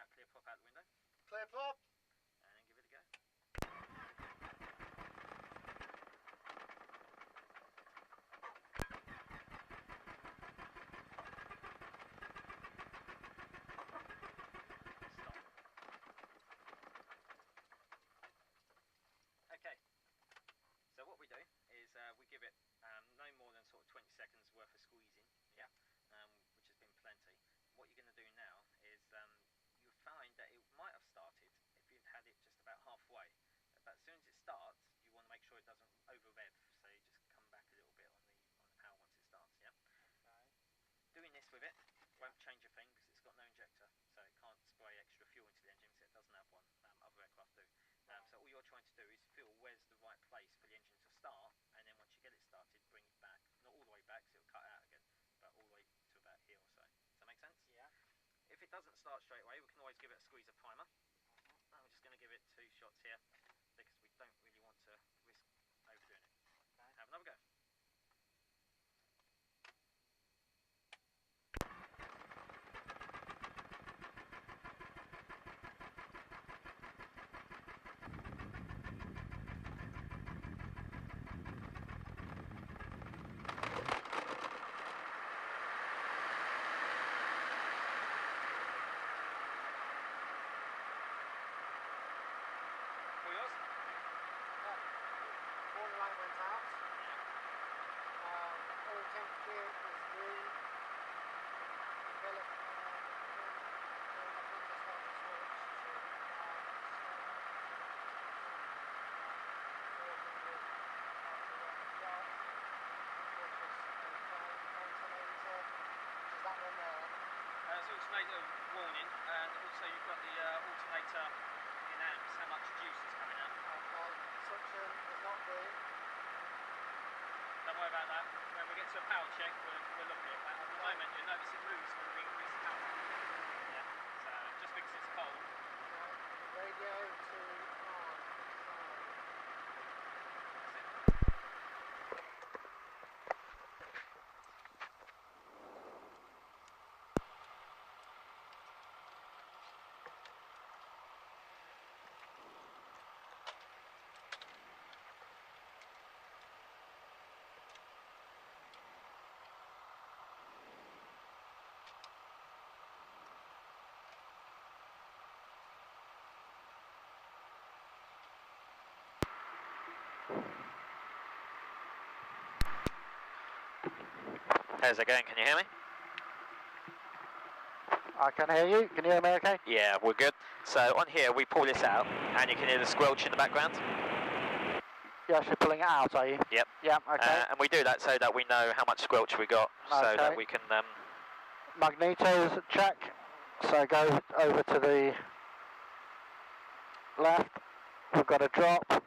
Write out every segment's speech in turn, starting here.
shout clear prop out the window. Clear prop. And then give it a go. Okay, so what we do is we give it no more than sort of 20 seconds worth of squeezing, yeah, which has been plenty. What you're going to do now is you'll find that it might have started if you'd had it just about halfway, but as soon as it starts, you want to make sure it doesn't over rev, so you just come back a little bit on the power once it starts, yeah. Okay. Doing this with it won't change a thing because it's got no injector, so it can't spray extra fuel into the engine because it doesn't have one. Other aircraft do. So all you're trying to do is feel where's the right place for the engine to start, and then once you get it started, bring it back. Not all the way back, so it'll cut out again, but all the way to about here or so. Does that make sense? Yeah. If it doesn't start straight away, we can always give it a squeeze of primer. And we're just going to give it 2 shots here because we don't really want to risk overdoing it. Okay. Have another go. Light went out. All temperature is green. It's alternator warning, and also you've got the alternator in amps, how much juice is coming out. Okay, suction is not green. Don't worry about that. When we get to a power check, we'll look at that. At the moment, you'll notice it moves when we increase power. Yeah, so just because it's cold. Radio to on. How's it going? Can you hear me? I can hear you. Can you hear me okay? Yeah, we're good. So on here, we pull this out, and you can hear the squelch in the background. You're actually pulling it out, are you? Yep. Yeah, okay. And we do that so that we know how much squelch we got, so that we can... Magnetos check. So go over to the left. We've got a drop.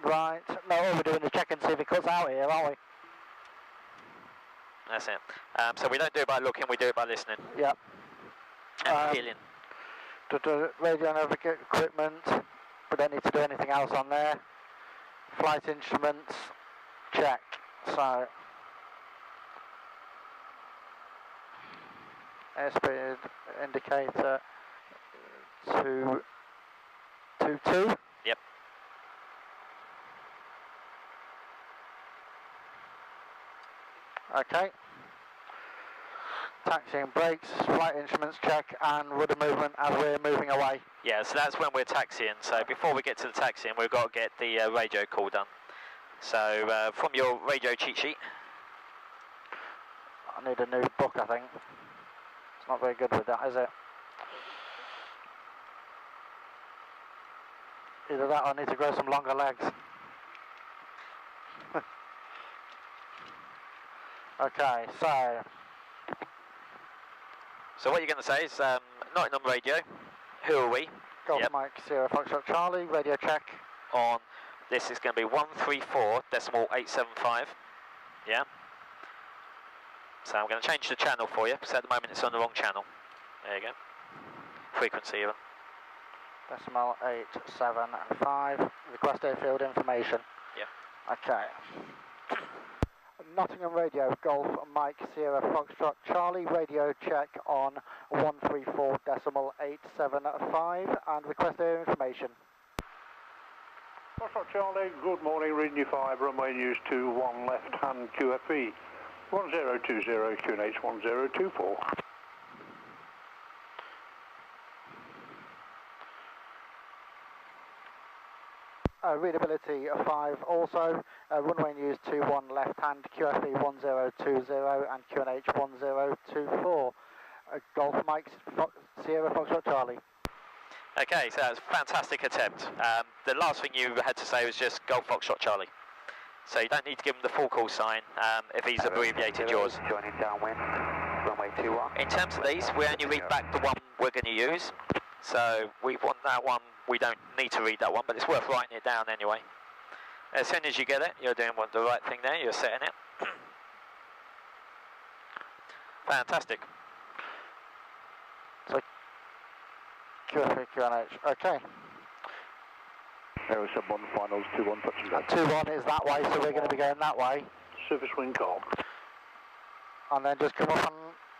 Right. No, all we're doing is check and see if it cuts out here, aren't we? That's it. So we don't do it by looking, we do it by listening. Yep. And feeling. Radio navigation equipment. We don't need to do anything else on there. Flight instruments. Check. So. Airspeed indicator 222. Yep. Okay. Taxiing brakes, flight instruments check, and rudder movement as we're moving away. Yeah, so that's when we're taxiing. So before we get to the taxiing, we've got to get the radio call done. So from your radio cheat sheet. I need a new book, I think. It's not very good with that, is it? Either that or I need to grow some longer legs. Okay, so what you're going to say is, Nottingham Radio, who are we? Golf Mike 0 Foxtrot Charlie, radio check. On, this is going to be 134.875, yeah? So I'm going to change the channel for you, because at the moment it's on the wrong channel. There you go. Frequency even. Decimal 875, request airfield information. Yeah. Okay. Nottingham Radio, Golf Mike Sierra Foxtrot Charlie, radio check on 134.875 and request air information. Foxtrot Charlie, good morning, reading you 5, runway news 21 left hand QFE 1020 QNH 1024. Readability 5 also, runway news 21 left hand QFE 1020 and QNH 1024. Golf Mike Sierra Foxtrot Charlie. Okay, so that was a fantastic attempt. The last thing you had to say was just Golf Foxtrot Charlie. So you don't need to give him the full call sign if he's abbreviated yours. Joining downwind, runway 21. In terms of these, we only read back the one we're going to use. So we want that one, we don't need to read that one, but it's worth writing it down anyway. As soon as you get it, you're doing the right thing there, you're setting it. Fantastic. So, QFE, QNH, okay. Aero sub 1 finals 2-1 touching down. 2-1 is that way, so we're going to be going that way. Surface wind calm. And then just come up and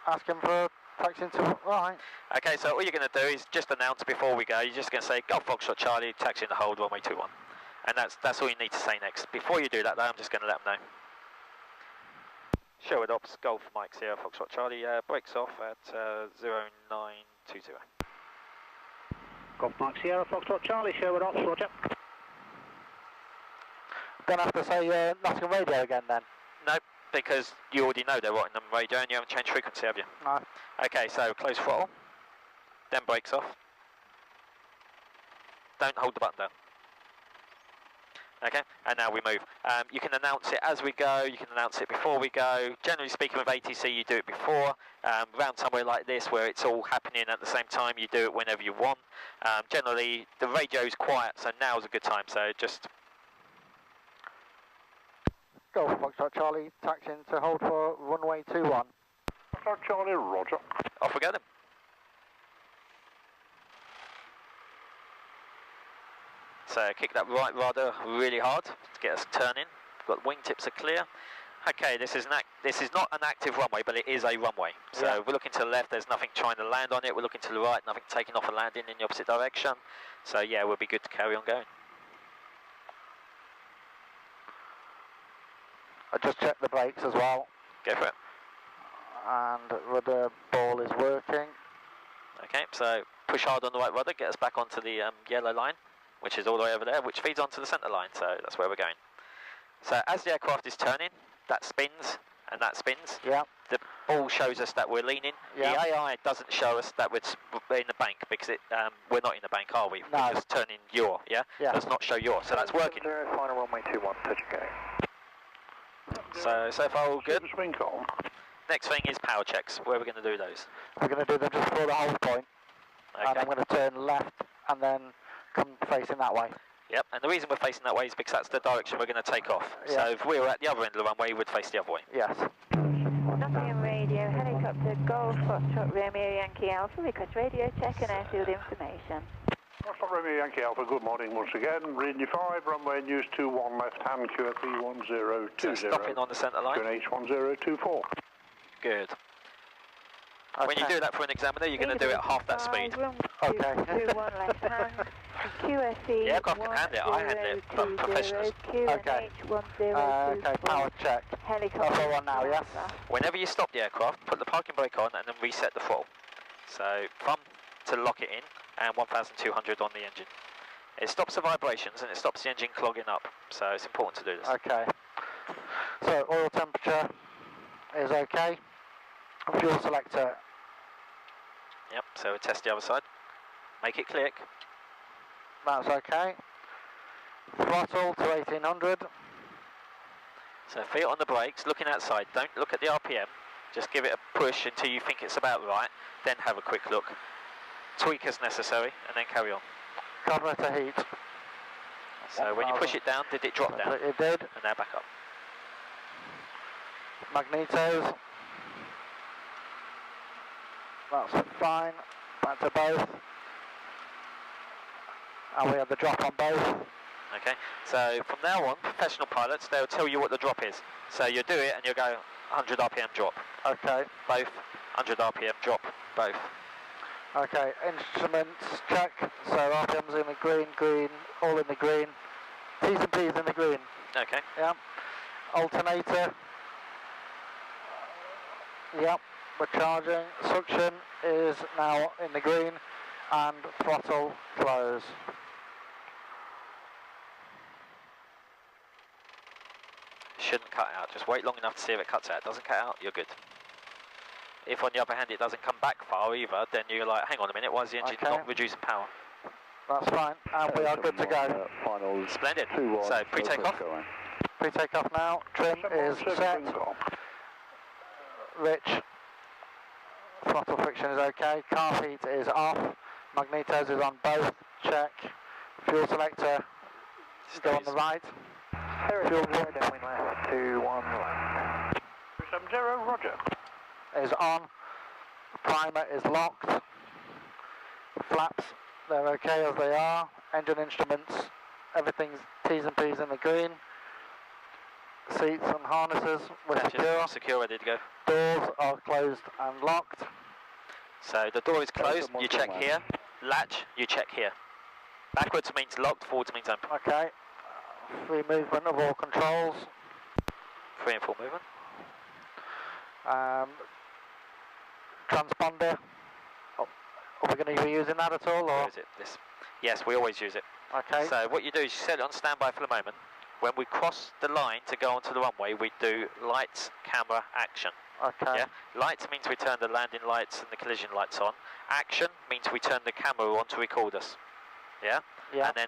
ask him for taxi into right. Okay, so all you're going to do is just announce before we go, you're just going to say Golf Foxtrot Charlie, taxi in the hold, runway 21. And that's all you need to say next. Before you do that though, I'm just going to let them know. Sherwood Ops, Golf Mike Sierra Foxtrot Charlie, breaks off at 0920. Golf Mike Sierra Foxtrot Charlie, Sherwood Ops, roger. Don't have to say Nottingham Radio again then? No, because you already know they're right on the radio and you haven't changed frequency, have you? No. Okay, so close throttle, then brakes off. Don't hold the button down. Okay, and now we move. You can announce it as we go, you can announce it before we go. Generally speaking with ATC you do it before. Around somewhere like this where it's all happening at the same time, you do it whenever you want. Generally the radio's quiet, so now's a good time, so just... Golf Foxtrot Charlie, taxi into hold for runway 21. Foxtrot Charlie, roger. Off we go then. So kick that right rudder really hard to get us turning. Got the wingtips are clear. Okay, this is not an active runway, but it is a runway. So yeah. We're looking to the left, there's nothing trying to land on it. We're looking to the right, nothing taking off and landing in the opposite direction. So yeah, we'll be good to carry on going. I just checked the brakes as well. Go for it. And rudder ball is working. Okay, so push hard on the right rudder, get us back onto the yellow line, which is all the way over there, which feeds onto the centre line, so that's where we're going. So as the aircraft is turning, that spins, and that spins. Yeah. The ball shows us that we're leaning. Yeah. The AI doesn't show us that we're in the bank, because we're not in the bank, are we? No. We're just turning yaw, yeah? Yeah. Does not show yaw, so that's working. Final runway 21, touch and go. So far all good. Surface wind calm. Next thing is power checks. Where are we going to do those? We're going to do them just before the hold point. Okay. And I'm going to turn left and then come facing that way. Yep, and the reason we're facing that way is because that's the direction we're going to take off. Yeah. So if we were at the other end of the runway, we'd face the other way. Yes. Nottingham Radio, helicopter Golf Foxtrot Romeo Yankee Alpha, request radio check and airfield information. Foxtrot Romeo Yankee Alpha, good morning once again. Reading you 5, runway news 21 left hand QFE 1020. So stopping on the centre line. QNH 1024. Good. Okay. When you do that for an examiner, you're going to do it at half that speed. Okay. 21 left hand, QSE The aircraft can hand it, I hand it, but professionals. Okay. Okay, power check. Helicopter. That's all on now, yes? Whenever you stop the aircraft, put the parking brake on and then reset the throttle. So thumb to lock it in and 1200 on the engine. It stops the vibrations and it stops the engine clogging up, so it's important to do this. Okay. So oil temperature is okay. Fuel selector. Yep, so we'll test the other side. Make it click. That's okay. Throttle to 1800. So feet on the brakes, looking outside. Don't look at the RPM. Just give it a push until you think it's about right. Then have a quick look. Tweak as necessary, and then carry on. Carburetor heat. So when you push it down, did it drop down? It did. And now back up. Magnetos. That's fine. Back to both. And we have the drop on both. Okay, so from now on, professional pilots, they'll tell you what the drop is. So you'll do it and you'll go 100 RPM drop. Okay. Both, 100 RPM drop, both. Okay, instruments check. So RPM's in the green, green, all in the green. T's and P's in the green. Okay. Yeah. Alternator. Yep, we're charging. Suction is now in the green and throttle close. Shouldn't cut out, just wait long enough to see if it cuts out. It doesn't cut out, you're good. If on the other hand it doesn't come back far either, then you're like, hang on a minute, why is the engine not reducing power? That's fine, and we are good to go. Finals. Splendid. So pre-takeoff. Pre-takeoff now, trim is set. Rich, throttle friction is okay, car heat is off, magnetos is on both, check. Fuel selector, go on the right. Fuel pump, downwind left, 21 left. 70, roger. is on, primer is locked, flaps, they're okay as they are, engine instruments, everything's T's and P's in the green, seats and harnesses were secure. Secure, ready to go. Doors are closed and locked. So the door is closed, you check here. Latch, you check here. Backwards means locked, forwards means open. Okay, free movement of all controls. Free and full movement. Transponder, are we going to be using that at all? Or? Where is it? This. Yes, we always use it. Okay. So what you do is you set it on standby for the moment. When we cross the line to go onto the runway, we do lights, camera, action. Okay. Yeah. Lights means we turn the landing lights and the collision lights on. Action means we turn the camera on to record us. Yeah. Yeah. And then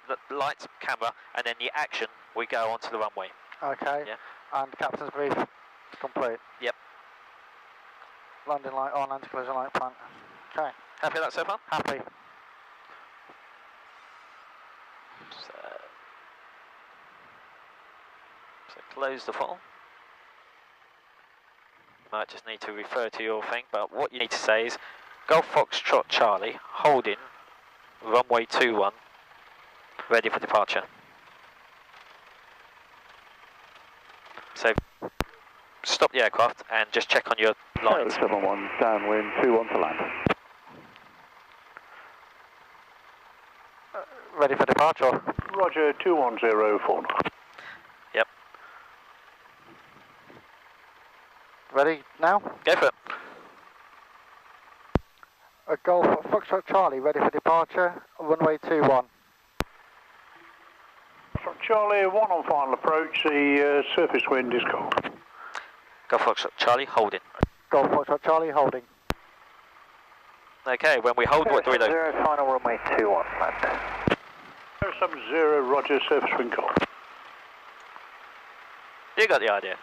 the lights, camera, and then the action, we go onto the runway. Okay. Yeah. And captain's brief complete. Yep. Landing light on, anti-collision light front. Okay. Happy with that so far? Happy. So close the throttle. Might just need to refer to your thing, but what you need to say is Golf Foxtrot Charlie, holding runway 21, ready for departure. So stop the aircraft and just check on your lines. 71, downwind, 21 to land. Ready for departure. Roger, 21049. Yep. Ready now? Go for it. A Golf Foxtrot Charlie, ready for departure, runway 21. Charlie, 1 on final approach, the surface wind is cold. Golf Foxtrot Charlie, holding. Golf Foxtrot Charlie, holding. Okay, when we hold, what do we do? 0, final runway 21, land. 070, roger, surface wind cold. You got the idea.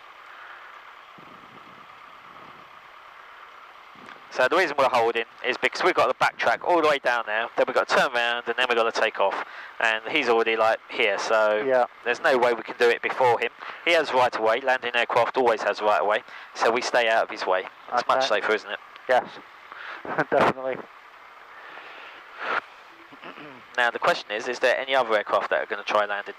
So the reason we're holding is because we've got to backtrack all the way down there, then we've got to turn around, and then we've got to take off. And he's already like here, so yeah. There's no way we can do it before him. He has right of way, landing aircraft always has right of way, so we stay out of his way. It's much safer, isn't it? Yes, definitely. Now the question is there any other aircraft that are going to try landing?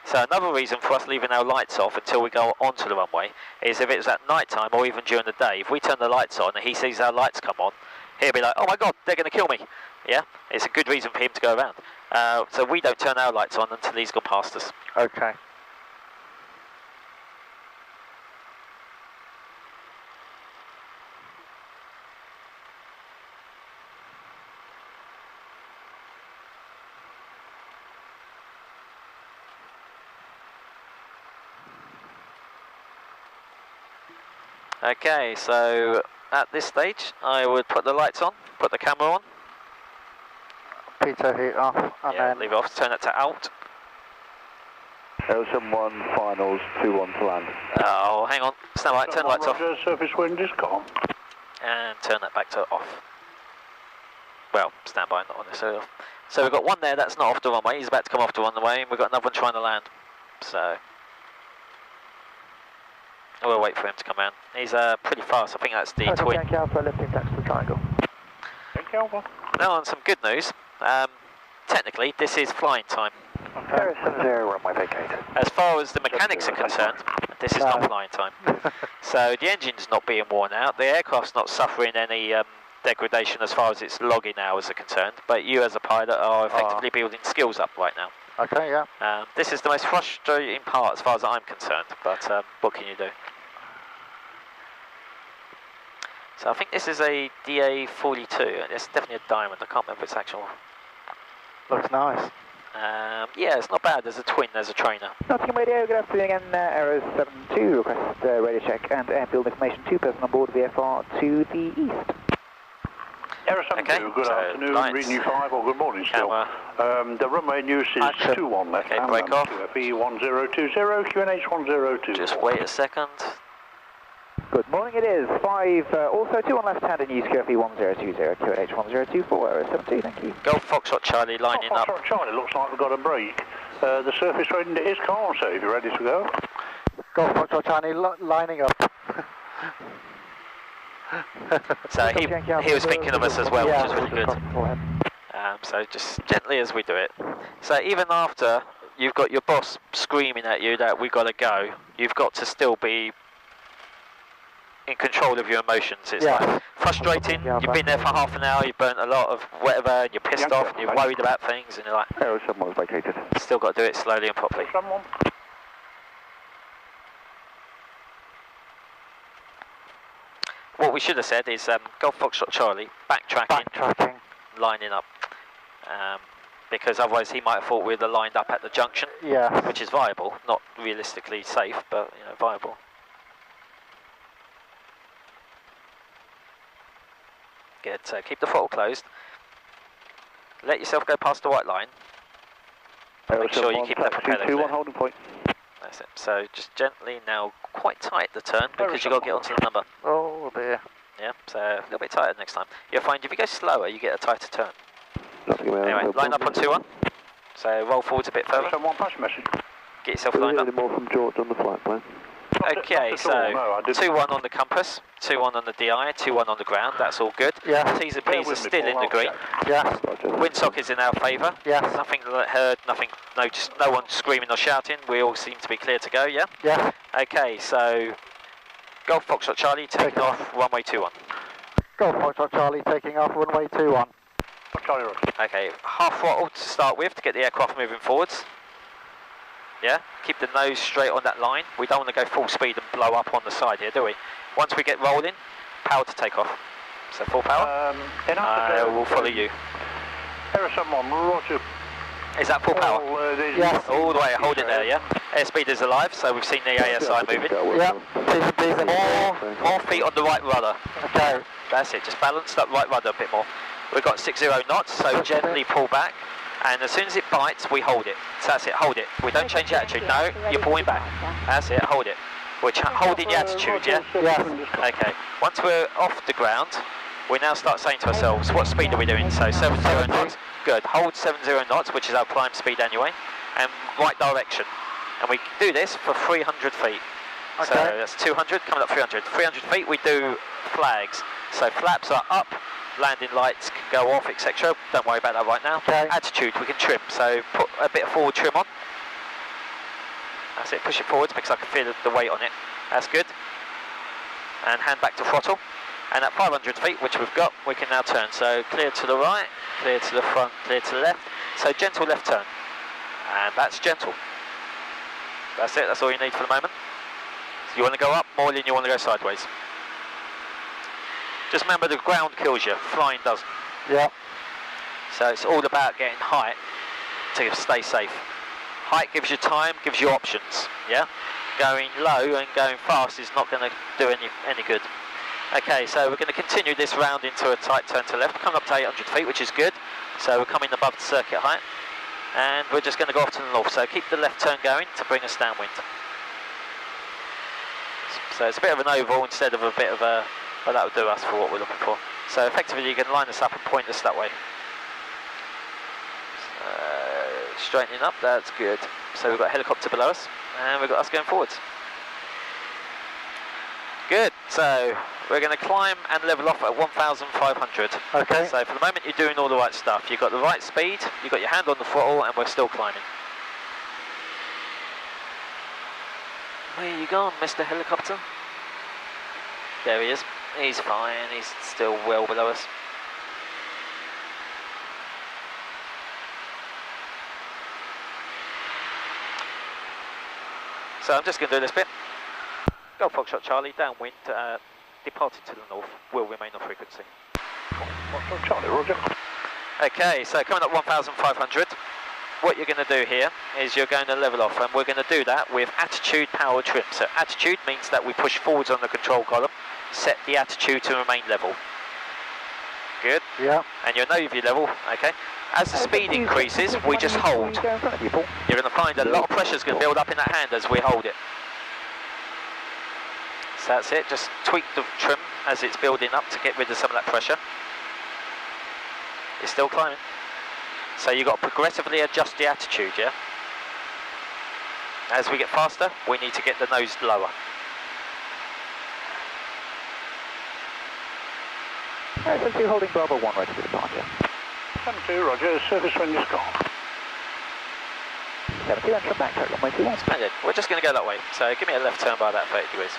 So another reason for us leaving our lights off until we go onto the runway is if it's at night time or even during the day, if we turn the lights on and he sees our lights come on, he'll be like, oh my god, they're going to kill me. Yeah, it's a good reason for him to go around. So we don't turn our lights on until he's gone past us. Okay. Okay, so at this stage, I would put the lights on, put the camera on. Pitot heat off, and yeah, then leave it off, turn it to out. 071, finals, 21 to land. Oh, hang on, stand by, turn the lights off. Roger, surface wind is calm. And turn that back to off. Well, stand by, not necessarily off. So we've got one there that's not off the runway, he's about to come off the runway, and we've got another one trying to land. So we'll wait for him to come around. He's pretty fast, I think that's the twin. Yankee Alpha, lifting tax to triangle. Yankee Alpha. Now on some good news, technically, this is flying time. Paris 70, runway vacated. As far as the mechanics are concerned, this is not flying time. So the engine's not being worn out, the aircraft's not suffering any degradation as far as its logging hours are concerned, but you as a pilot are effectively building skills up right now. Okay, yeah. This is the most frustrating part as far as I'm concerned, but what can you do? So I think this is a DA42, it's definitely a Diamond, I can't remember its actual. Looks nice. Yeah, it's not bad, there's a twin, there's a trainer. Nottingham Radio, good afternoon again, Aero 72, request radio check and airfield information, 2 person on board VFR to the east. Aero 72, good afternoon, reading you 5, or good morning still. The runway news is 21 left, okay, break off. QFE 1020, QNH 102. Just wait a second. Good morning, it is 5, also 2 on left hand and use QFE 1020, QNH 1024, Aero 72, thank you. Golf Foxtrot Charlie lining up. Foxtrot Charlie, looks like we've got a break. The surface rating is calm, so if you're ready to go. Golf Foxtrot Charlie lining up. So he was thinking of us as well, which is really good. So just gently as we do it. So even after you've got your boss screaming at you that we've got to go, you've got to still be in control of your emotions. It's like frustrating, you've been there for half an hour, you've burnt a lot of whatever, and you're pissed off, and you're worried about things, and you're like, Aero 71 was vacated. Still got to do it slowly and properly. Someone. What we should have said is Golf Foxtrot Charlie, backtracking, lining up. Because otherwise he might have thought we'd have lined up at the junction, which is viable, not realistically safe, but you know, viable. Good, so keep the throttle closed. Let yourself go past the white line. Make sure you keep the propeller clear. Holding point. That's it. So just gently now, quite tight the turn because you've got to get onto the number. Oh dear. Yeah, so a little bit tighter next time. You'll find if you go slower, you get a tighter turn. Anyway, line up on 2-1. So roll forwards a bit further. Someone pass message. Get yourself lined up. more from George on the flight plan. Okay, so 2-1 on the compass, 2-1 on the DI, 2-1 on the ground, that's all good. Yeah. T's and P's are still in the green. Yeah. Windsock is in our favour. Yes. Nothing heard, nothing, no one screaming or shouting. We all seem to be clear to go, yeah? Yeah. Okay, so Golf Foxtrot Charlie taking off, runway 21. Golf Foxtrot Charlie taking off, runway 21. Okay, half throttle to start with to get the aircraft moving forwards. Yeah, keep the nose straight on that line. We don't want to go full speed and blow up on the side here, do we? Once we get rolling, power to take off. So full power. We'll follow you. There is someone, roger. Is that full power? Yes. All the way, hold it there, yeah? Airspeed is alive, so we've seen the ASI moving. Yep. More feet on the right rudder. Okay. That's it, just balance that right rudder a bit more. We've got 60 knots, so gently pull back. And as soon as it bites, we hold it. So that's it, hold it. We don't change the attitude. No, you're pulling back. That's it, hold it. We're holding the attitude, yeah? Yes. Okay. Once we're off the ground, we now start saying to ourselves, what speed are we doing? So 70 knots. Good. Hold 70 knots, which is our climb speed anyway, and right direction. And we do this for 300 feet. Okay. So that's 200, coming up 300. 300 feet, we do flags. So flaps are up, landing lights can go off, etc. Don't worry about that right now. Okay. Attitude, we can trim. So put a bit of forward trim on. That's it, push it forwards because I can feel the weight on it. That's good. And hand back to throttle. And at 500 feet, which we've got, we can now turn. So clear to the right, clear to the front, clear to the left. So gentle left turn. And that's gentle. That's it, that's all you need for the moment. So you want to go up more than you want to go sideways. Just remember the ground kills you, flying doesn't. Yeah. So it's all about getting height to stay safe. Height gives you time, gives you options, yeah? Going low and going fast is not going to do any good. Okay, so we're going to continue this round into a tight turn to left, coming up to 800 feet, which is good. So we're coming above the circuit height. And we're just going to go off to the north, so keep the left turn going to bring us downwind. So it's a bit of an oval instead of a bit of a, but that will do us for what we're looking for. So effectively you can line us up and point us that way. Straightening up, that's good. So we've got a helicopter below us, and we've got us going forwards. Good, so We're going to climb and level off at 1,500. Okay. So for the moment you're doing all the right stuff. You've got the right speed, you've got your hand on the throttle, and we're still climbing. Where are you gone, Mr. Helicopter? There he is. He's fine, he's still well below us. So I'm just going to do this bit. Golf Foxtrot Charlie, downwind, departed to the north, will remain on frequency. Foxtrot Charlie, roger. Okay, so coming up 1,500. What you're going to do here is you're going to level off, and we're going to do that with attitude power trim. So attitude means that we push forwards on the control column, set the attitude to remain level. Good. Yeah. And you'll know if you level, okay. As the speed increases, we just hold. You're going to find a lot of pressure is going to build up in that hand as we hold it. So that's it, just tweak the trim as it's building up to get rid of some of that pressure. It's still climbing. So you've got to progressively adjust the attitude, yeah? As we get faster, we need to get the nose lower. So you're holding Bravo 1 ready for departure. 72, roger, surface wind is gone. 72, and from back, track runway 21. Splendid. We're just going to go that way. So give me a left turn by that 30 degrees.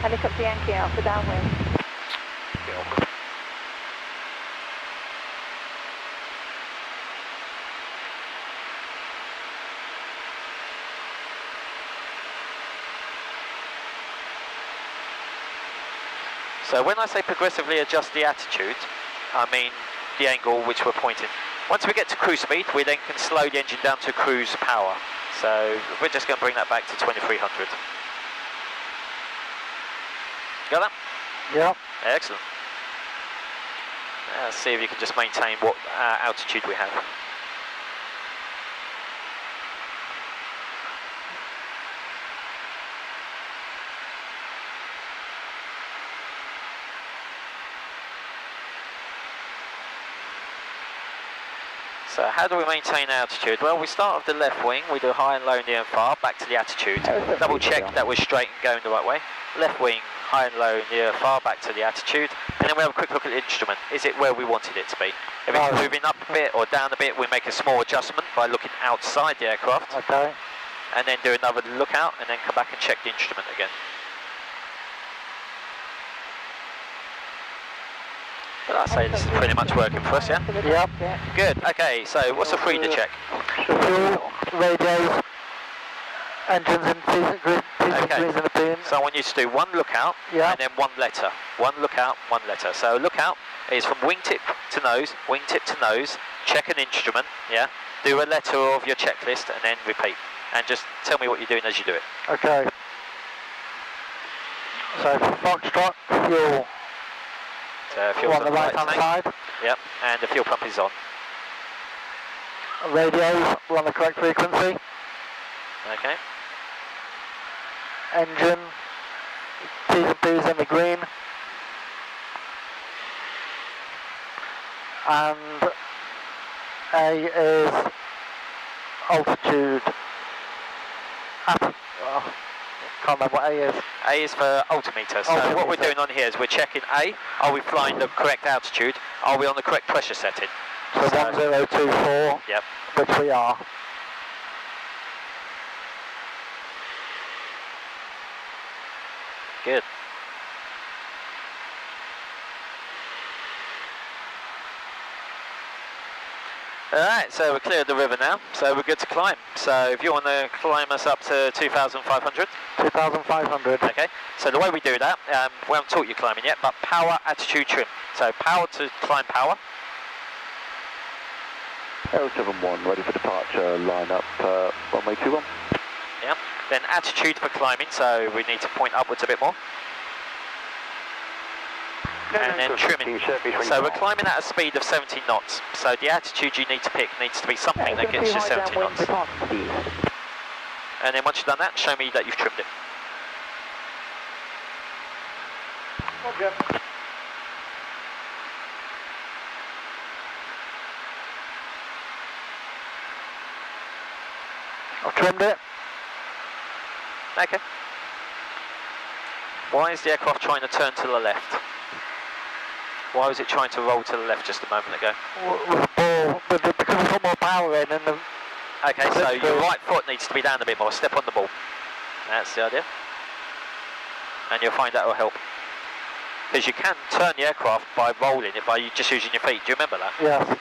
Helicopter Yankee Alpha downwind. So when I say progressively adjust the attitude, I mean the angle which we're pointing. Once we get to cruise speed, we then can slow the engine down to cruise power. So we're just going to bring that back to 2300. Got that? Yeah. Excellent. Let's see if you can just maintain what altitude we have. So how do we maintain altitude? Well, we start with the left wing, we do high and low, near and far, back to the attitude. Double check that we're straight and going the right way. Left wing, high and low, near and far, back to the attitude. And then we have a quick look at the instrument. Is it where we wanted it to be? If it's moving up a bit or down a bit, we make a small adjustment by looking outside the aircraft. Okay. And then do another lookout and then come back and check the instrument again. But I'd say this is pretty much working for us, yeah? Yep. Good, okay, so what's a FREDA check? Fuel, radios, engines and T's and G's in the beam. So I want you to do one lookout Yeah. and then one letter. One lookout, one letter. So lookout is from wingtip to nose, check an instrument, yeah? Do a letter of your checklist and then repeat. And just tell me what you're doing as you do it. Okay. So for Foxtrot, fuel. So fuel's on the right hand tank. side. Yep, and the fuel pump is on. Radios, we're on the correct frequency. Okay. Engine, T's and P's in the green. And A is altitude. Can't remember what A is. A is for altimeter. So what we're doing on here is we're checking A, are we flying the correct altitude? Are we on the correct pressure setting? So 1024, yep. which we are. Good. Alright, so we're clear of the river now, so we're good to climb. So if you want to climb us up to 2,500. 2,500. Okay, so the way we do that, we haven't taught you climbing yet, but power, attitude, trim. So power to climb power. 071, ready for departure, line up, runway 21. Yeah, then attitude for climbing, so we need to point upwards a bit more. And then trimming. So we're climbing at a speed of 70 knots. So the attitude you need to pick needs to be something that gets you 70 knots. And then once you've done that, show me that you've trimmed it. Roger. I've trimmed it. Okay. Why is the aircraft trying to turn to the left? Why was it trying to roll to the left just a moment ago? With the ball, because we put more power in and the... Okay, so your right foot needs to be down a bit more. Step on the ball. That's the idea. And you'll find that will help. Because you can turn the aircraft by rolling it, by you just using your feet. Do you remember that? Yes.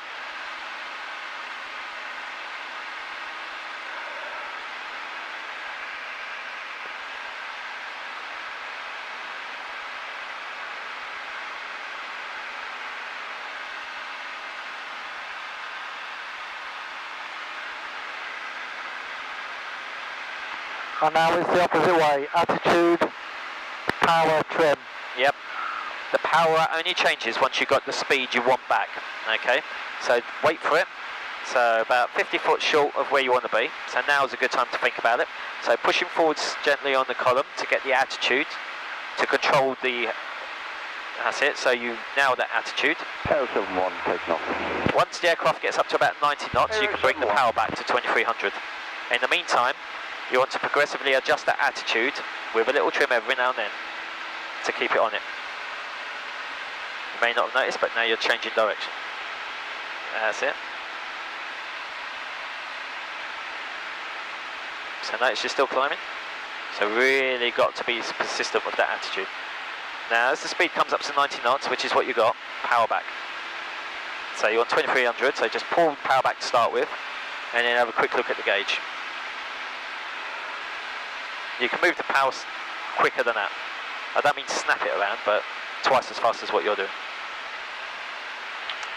And now it's the opposite way. Attitude, power, trim. Yep. The power only changes once you've got the speed you want back. Okay, so wait for it. So about 50 foot short of where you want to be. So now is a good time to think about it. So pushing forwards gently on the column to get the attitude, to control the... That's it, so you nail that attitude. 071 taking off. Once the aircraft gets up to about 90 knots, you can bring the power back to 2300. In the meantime, you want to progressively adjust that attitude with a little trim every now and then to keep it on it. You may not have noticed, but now you're changing direction. That's it. So notice you're still climbing. So really got to be persistent with that attitude. Now as the speed comes up to 90 knots, which is what you got, power back. So you want 2300, so just pull power back to start with, and then have a quick look at the gauge. You can move the power quicker than that. I don't mean snap it around, but twice as fast as what you're doing.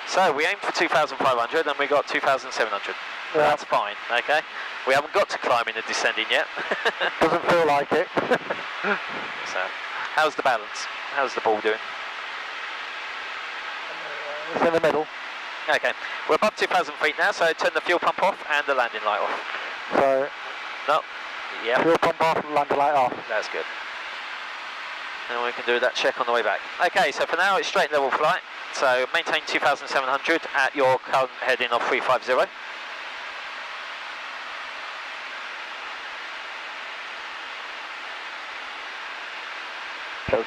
So we aimed for 2,500 and we got 2,700. Yeah. That's fine, okay? We haven't got to climbing and descending yet. Doesn't feel like it. So, how's the balance? How's the ball doing? It's in the middle. Okay, we're above 2,000 feet now, so turn the fuel pump off and the landing light off. So, No, yeah, fuel pump off and landing light off. that's good. And we can do that check on the way back. Okay, so for now it's straight level flight. So maintain 2,700 at your current heading of 350.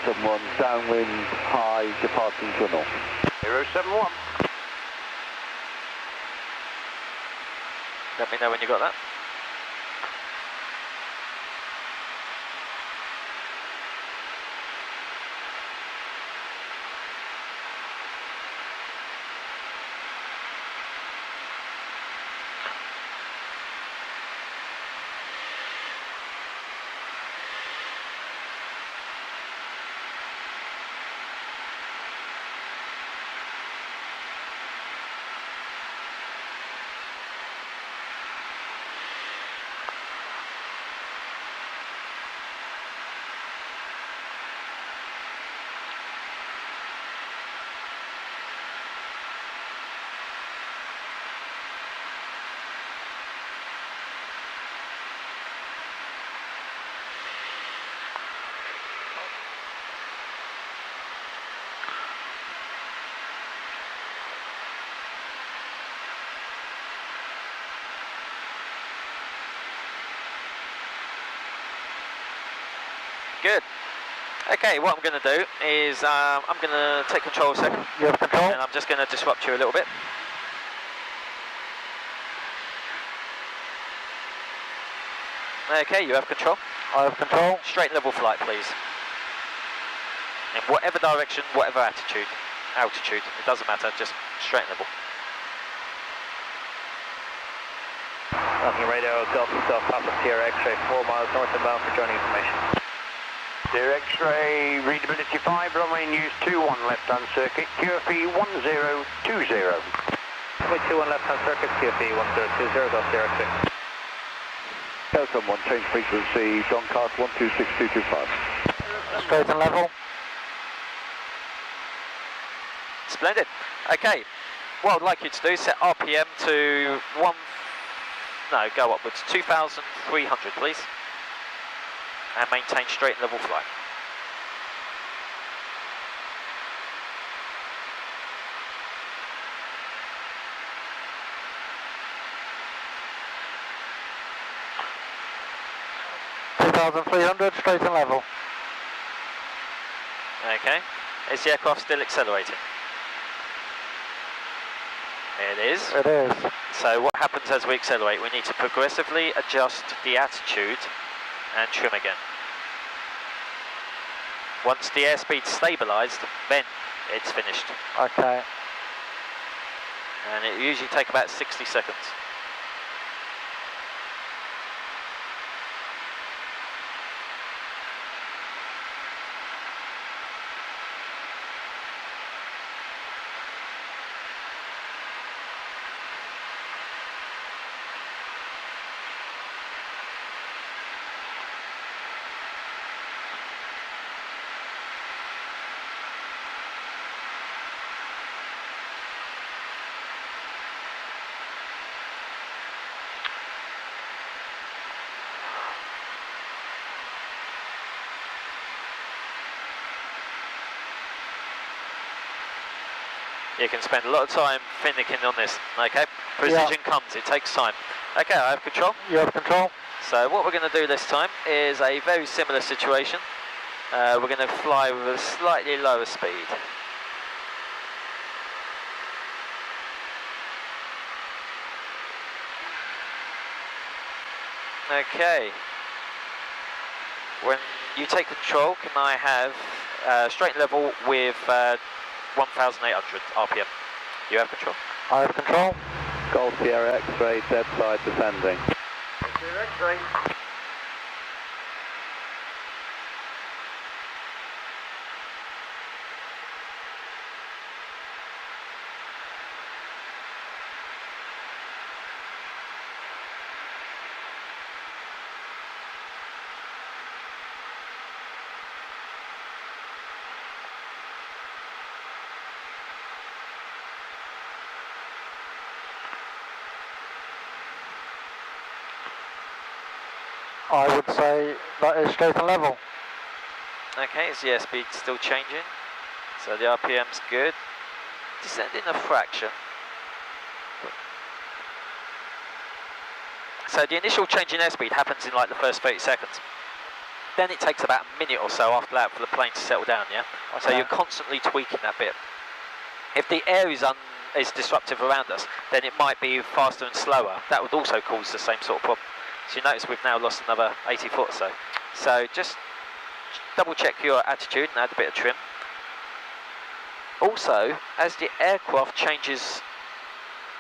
Someone downwind, high, departing to north. 071. Let me know when you got that. Good. Okay, what I'm going to do is I'm going to take control a second. You have control? And I'm just going to disrupt you a little bit. Okay, you have control. I have control. Straight level flight, please. In whatever direction, whatever altitude, it doesn't matter, just straight level. Talking radio, Golf South Papa Sierra X-ray 4 miles north and bound for joining information. Sierra X-ray, readability 5, runway news 21 left-hand circuit, QFE 1020. Runway 21 left-hand circuit, QFE 1020, Golf Sierra X-ray. Someone change frequency, Doncaster 126225. Straight and level. Splendid. Okay, what I'd like you to do is set RPM to go upwards, 2,300 please. And maintain straight and level flight. 2,300, straight and level. Okay. Is the aircraft still accelerating? It is. It is. So what happens as we accelerate? We need to progressively adjust the attitude and trim again. Once the airspeed's stabilised, then it's finished. Okay. And it usually takes about 60 seconds. You can spend a lot of time finicking on this, okay? Precision comes, it takes time. Okay, I have control. You have control. So what we're going to do this time is a very similar situation. We're going to fly with a slightly lower speed. Okay. When you take control, can I have straight and level with 1,800 RPM? You have control? I have control. Golf Sierra X-ray, dead side descending. X-ray. I would say that is straight and level. Okay, is the airspeed still changing? So the RPM's good. Descending a fraction. So the initial change in airspeed happens in like the first 30 seconds. Then it takes about a minute or so after that for the plane to settle down, yeah? Okay. So you're constantly tweaking that bit. If the air is disruptive around us, then it might be faster and slower. That would also cause the same sort of problem. So you notice we've now lost another 80 foot or so. So just double check your attitude and add a bit of trim. Also, as the aircraft changes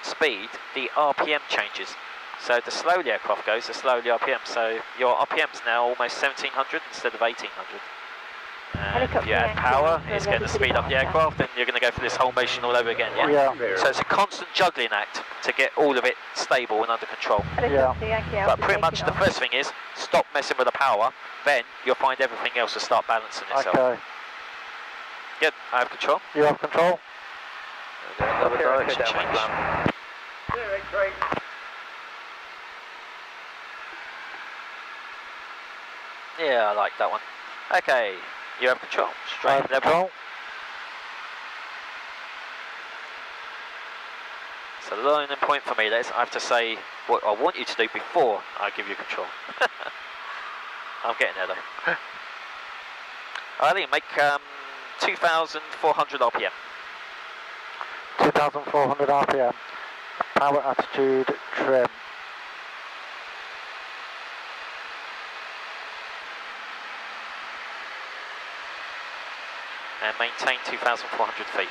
speed, the RPM changes. So the slower the aircraft goes, the slower the RPM. So your RPM's now almost 1,700 instead of 1,800. And if you add power, it's going to speed up the aircraft, and you're going to go for this whole motion all over again, yeah? Yeah. So it's a constant juggling act to get all of it stable and under control. Yeah. But pretty much the first thing is, stop messing with the power, then you'll find everything else will start balancing itself. Okay. Good, I have control. You have control. Another direction change. Yeah, I like that one. Okay, you have control. Straight level. Control. It's a learning point for me. I have to say what I want you to do before I give you control. I'm getting there though. I think make 2,400 RPM. 2,400 RPM. Power, attitude, trim. And maintain 2,400 feet.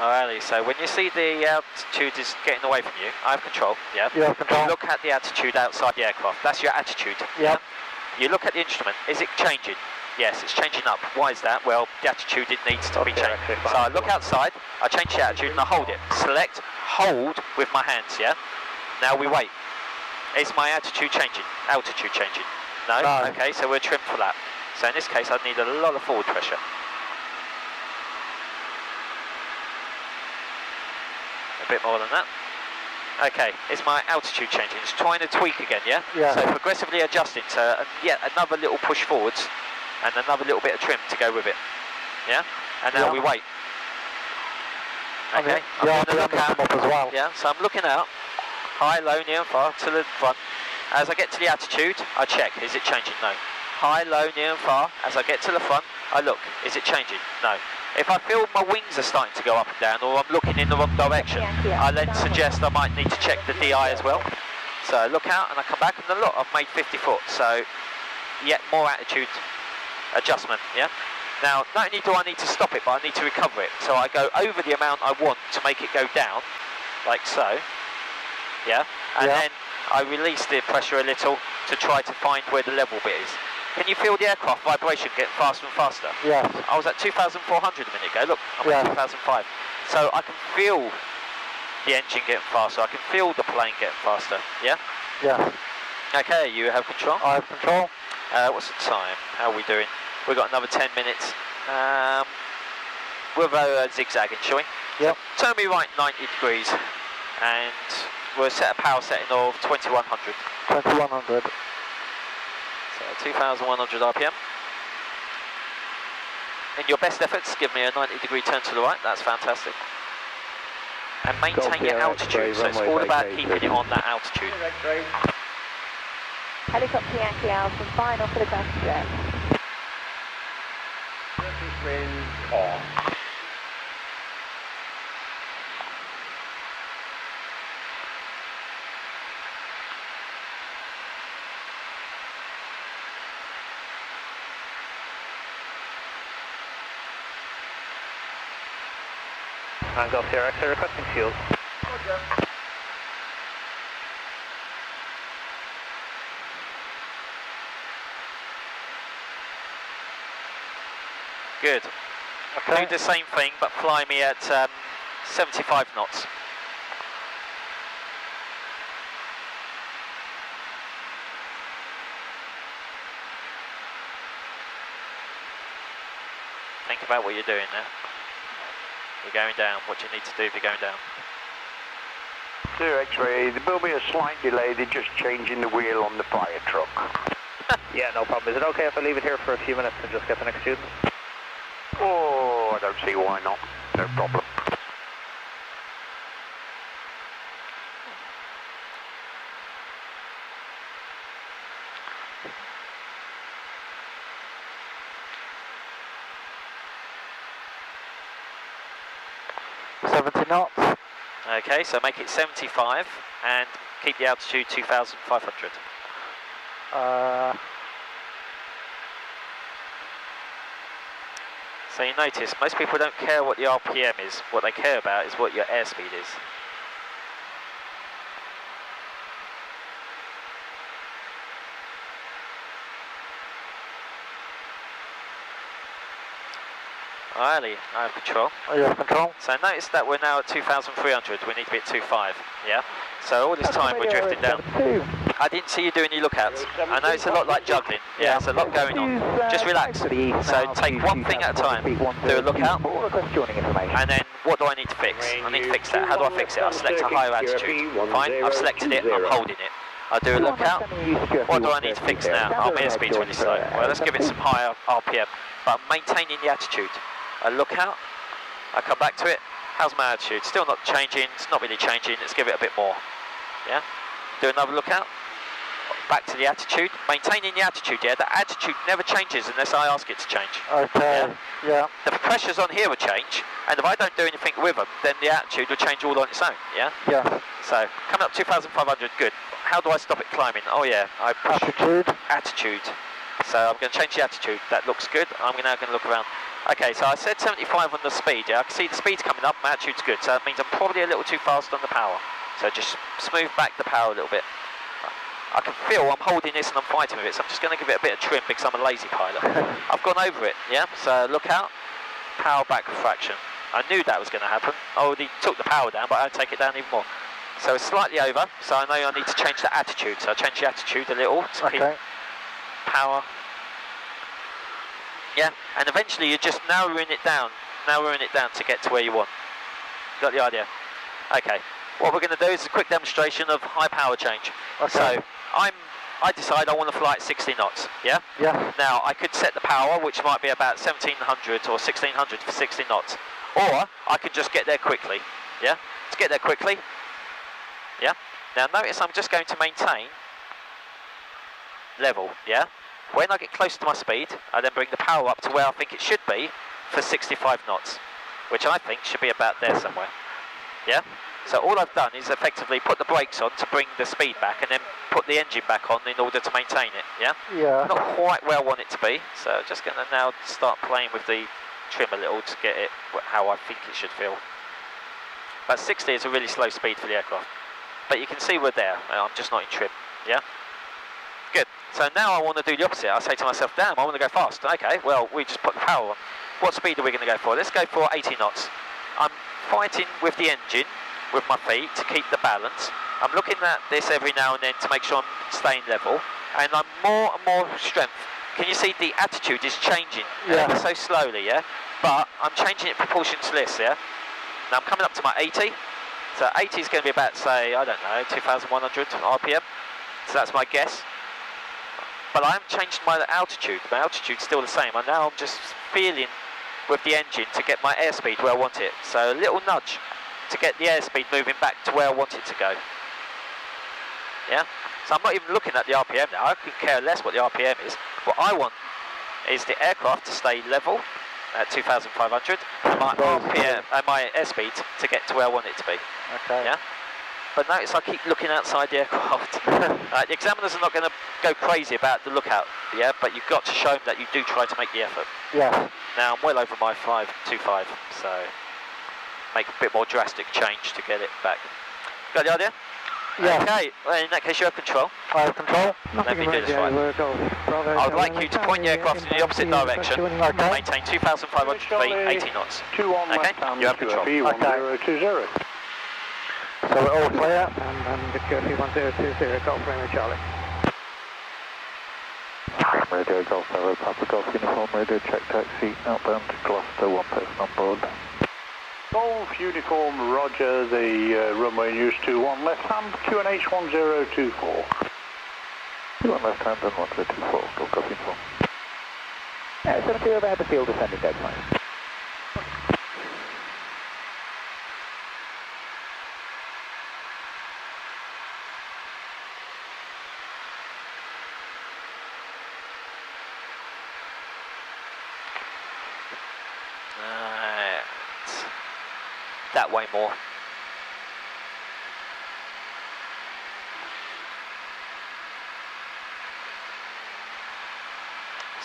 Alrighty, so when you see the altitude is getting away from you, I have control, yeah? You have control. Look at the attitude outside the aircraft. That's your attitude. Yep. You look at the instrument. Is it changing? Yes, it's changing up. Why is that? Well, the attitude, it needs to be changed. So I look outside, I change the attitude and I hold it. Select, hold with my hands, yeah? Now we wait. Is my attitude changing? Altitude changing? No? No. Okay, so we're trimmed for that. So in this case, I need a lot of forward pressure. A bit more than that. Okay, it's my altitude changing. It's trying to tweak again, yeah? Yeah. So progressively adjusting to yet another little push forwards and another little bit of trim to go with it. Yeah? And now we wait. Okay, Yeah, I'm going to look out. up as well. Yeah, so I'm looking out. High, low, near and far to the front. As I get to the altitude, I check. Is it changing? No. High, low, near and far. As I get to the front, I look. Is it changing? No. If I feel my wings are starting to go up and down, or I'm looking in the wrong direction, I then suggest I might need to check the DI as well. So I look out and I come back, and look, I've made 50 foot. So yet more attitude adjustment, yeah? Now, not only do I need to stop it, but I need to recover it. So I go over the amount I want to make it go down, like so, yeah? And then I release the pressure a little to try to find where the level bit is. Can you feel the aircraft vibration getting faster and faster? Yes. I was at 2,400 a minute ago. Look, I'm at 2,005. So I can feel the engine getting faster. I can feel the plane getting faster. Yeah? Yeah. Okay, you have control? I have control. What's the time? How are we doing? We've got another 10 minutes. We'll go zigzagging, shall we? Yep. So turn me right 90 degrees. And we'll set a power setting of 2100. 2100. So 2,100 RPM. In your best efforts, give me a 90 degree turn to the right. That's fantastic. And maintain your altitude. So it's all about keeping it on that altitude. Helicopter Yankee Alpha, final for the crash. Surface wind on. Golf Sierra X-ray requesting fuel. Good. Okay. Do the same thing, but fly me at 75 knots. Think about what you're doing now. You're going down. What you need to do if you're going down. Sir X-ray, there will be a slight delay. They're just changing the wheel on the fire truck. Yeah, no problem. Is it okay if I leave it here for a few minutes and just get the next student? Oh, I don't see why not. No problem. Knots. Okay, so make it 75 and keep the altitude 2,500. So you notice, most people don't care what the RPM is. What they care about is what your airspeed is. Ali, I have control. Oh, you have control. So notice that we're now at 2,300, we need to be at 2.5, yeah? So all this time we're drifting down. I didn't see you doing your lookouts. I know it's a lot like juggling, yeah, there's a lot going on. Just relax. So take one thing at a time. Do a lookout, and then what do I need to fix? I need to fix that. How do I fix it? I select a higher altitude. Fine, I've selected it, I'm holding it. I do a lookout. What do I need to fix now? Oh, my airspeed's really slow. Well, let's give it some higher RPM. But I'm maintaining the attitude. I look out, I come back to it. How's my attitude? Still not changing, it's not really changing, let's give it a bit more. Yeah? Do another look out. Back to the attitude, maintaining the attitude, yeah? The attitude never changes unless I ask it to change. Okay, yeah. The pressures on here will change, and if I don't do anything with them, then the attitude will change all on its own, yeah? Yeah. So, coming up 2,500, good. How do I stop it climbing? Oh yeah, I push attitude. So I'm going to change the attitude, that looks good. I'm now going to look around. Okay, so I said 75 on the speed, yeah? I can see the speed's coming up, my attitude's good, so that means I'm probably a little too fast on the power. So just smooth back the power a little bit. I can feel I'm holding this and I'm fighting with it, so I'm just going to give it a bit of trim because I'm a lazy pilot. I've gone over it, yeah? So look out, power back a fraction. I knew that was going to happen. I already took the power down, but I'd take it down even more. So it's slightly over, so I know I need to change the attitude. So I change the attitude a little to keep power. Yeah, and eventually you're just narrowing it down to get to where you want. Got the idea? Okay, what we're going to do is a quick demonstration of high power change. Okay. So I decide I want to fly at 60 knots, yeah? Yeah. Now, I could set the power, which might be about 1700 or 1600 for 60 knots. Or I could just get there quickly, yeah? To get there quickly, yeah? Now, notice I'm just going to maintain level, yeah? When I get close to my speed, I then bring the power up to where I think it should be for 65 knots, which I think should be about there somewhere, yeah? So all I've done is effectively put the brakes on to bring the speed back and then put the engine back on in order to maintain it, yeah? Yeah. Not quite where I want it to be, so just going to now start playing with the trim a little to get it how I think it should feel. But 60 is a really slow speed for the aircraft. But you can see we're there, I'm just not in trim, yeah? Good, so now I want to do the opposite. I say to myself, damn, I want to go fast. Okay, well, we just put the power on. What speed are we going to go for? Let's go for 80 knots. I'm fighting with the engine, with my feet, to keep the balance. I'm looking at this every now and then to make sure I'm staying level, and I'm more and more strength. Can you see the attitude is changing ever so slowly, yeah? But I'm changing it proportion to this, yeah? Now I'm coming up to my 80. So 80 is going to be about, say, I don't know, 2,100 RPM. So that's my guess. But I haven't changed my altitude. My altitude's still the same. And now I'm just feeling with the engine to get my airspeed where I want it. So a little nudge to get the airspeed moving back to where I want it to go. Yeah? So I'm not even looking at the RPM now. I could care less what the RPM is. What I want is the aircraft to stay level at 2,500 and my RPM and my airspeed to get to where I want it to be. Okay. Yeah? But notice I keep looking outside the aircraft. The examiners are not going to go crazy about the lookout, yeah? But you've got to show them that you do try to make the effort. Yeah. Now I'm well over my 525, so make a bit more drastic change to get it back. Got the idea? Yeah. Okay, well, in that case you have control. I have control. Let me do this one. I would like you to point the aircraft in the opposite direction, maintain 2,500 feet, 80 knots. 21 Okay, you have control. QFE 1020. So we're all clear. And the QFE 1020, Golf Romeo Charlie. Radio Golf Bravo, Papa Golf Uniform, Radio Check taxi, outbound to Gloucester, one person on board. Golf Uniform, Roger, the runway news 21 left hand, QNH 1024. 21 left hand and 1024, Golf Golf Uniform. 72 overhead the field, descending dead time. That way more.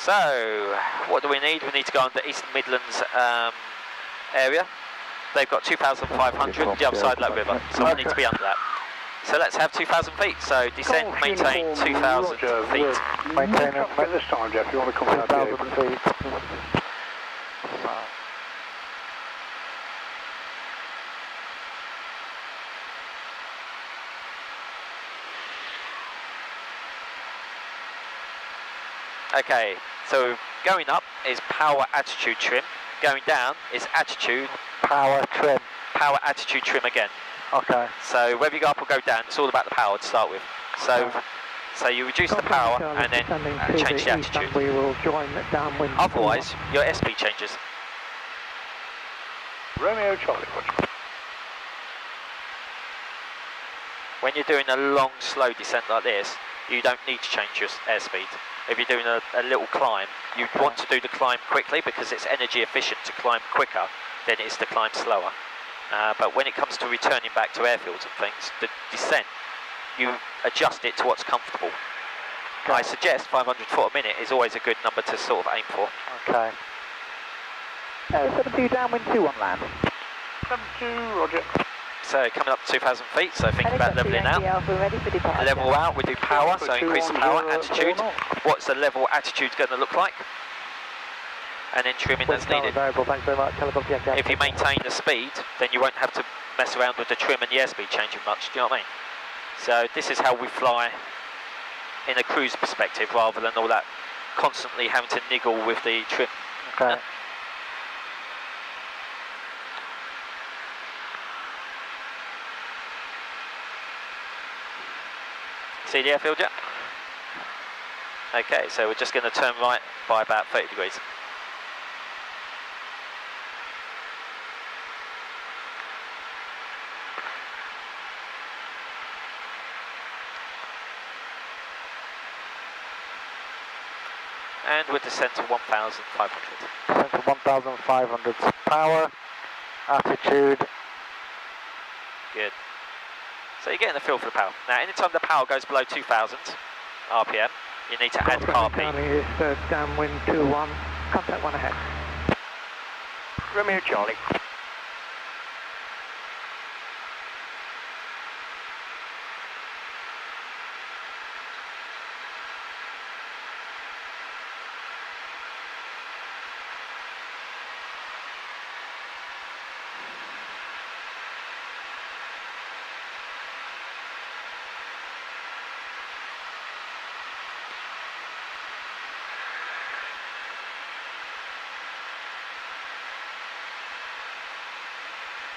So, what do we need? We need to go on the East Midlands area. They've got 2,500, the other side of that river, so we need to be under that. So let's have 2,000 feet, so descend, Golf maintain Uniform, 2,000 Roger, feet. Maintain at this time, Jeff, you want to come out here? 2,000 feet. Okay, so going up is power attitude trim, going down is attitude, Power trim. power attitude trim again. Okay. So whether you go up or go down, it's all about the power to start with. So, so you reduce the power and then change the attitude. We will join downwind. Otherwise, your airspeed changes. Romeo Charlie, Roger. When you're doing a long, slow descent like this, you don't need to change your airspeed. If you're doing a little climb, you want to do the climb quickly because it's energy efficient to climb quicker than it is to climb slower. But when it comes to returning back to airfields and things, the descent, you adjust it to what's comfortable. Okay. I suggest 500 foot a minute is always a good number to sort of aim for. Okay. 72 downwind 21 land. 72, Roger. So coming up to 2,000 feet, so think about levelling out. We're ready for departure. Level out, we do power, so increase the power, attitude. What's the level attitude going to look like? And then trimming as needed. Variable, thanks very much. Helicopter Yankee. If you maintain the speed, then you won't have to mess around with the trim and the airspeed changing much, do you know what I mean? So this is how we fly in a cruise perspective rather than all that constantly having to niggle with the trim. See the airfield yet? Okay, so we're just going to turn right by about 30 degrees. And we'll descend to 1,500. Descend to 1,500 power, attitude. Good. So you're getting the feel for the power. Now, anytime the power goes below 2,000 RPM, you need to add car P. Is downwind 2-1, contact 1 ahead. Romeo Charlie.